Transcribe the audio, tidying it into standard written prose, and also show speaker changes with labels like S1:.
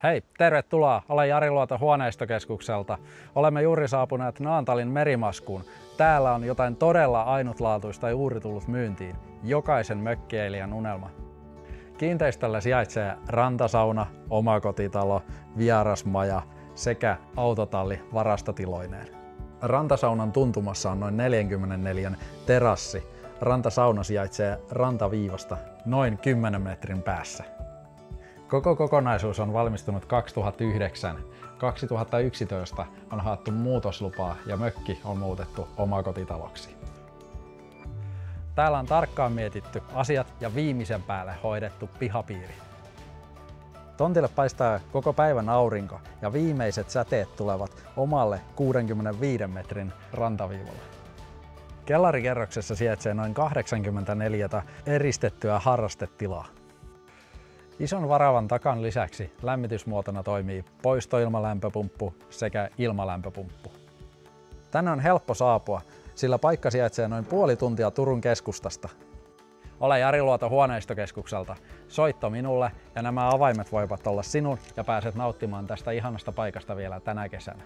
S1: Hei, tervetuloa! Olen Jari Luoto Huoneistokeskukselta. Olemme juuri saapuneet Naantalin merimaskuun. Täällä on jotain todella ainutlaatuista ja juuri tullut myyntiin. Jokaisen mökkieilijän unelma. Kiinteistöllä sijaitsee rantasauna, omakotitalo, vierasmaja sekä autotalli varastotiloineen. Rantasaunan tuntumassa on noin 44 terassi. Rantasauna sijaitsee rantaviivasta noin 10 metrin päässä. Koko kokonaisuus on valmistunut 2009. 2011 on haettu muutoslupaa ja mökki on muutettu omakotitaloksi. Täällä on tarkkaan mietitty asiat ja viimeisen päälle hoidettu pihapiiri. Tontille paistaa koko päivän aurinko ja viimeiset säteet tulevat omalle 65 metrin rantaviivalle. Kellarikerroksessa sijaitsee noin 84 eristettyä harrastetilaa. Ison varavan takan lisäksi lämmitysmuotona toimii poistoilmalämpöpumppu sekä ilmalämpöpumppu. Tänne on helppo saapua, sillä paikka sijaitsee noin puoli tuntia Turun keskustasta. Olen Jari Luoto Huoneistokeskukselta. Soitto minulle ja nämä avaimet voivat olla sinun ja pääset nauttimaan tästä ihanasta paikasta vielä tänä kesänä.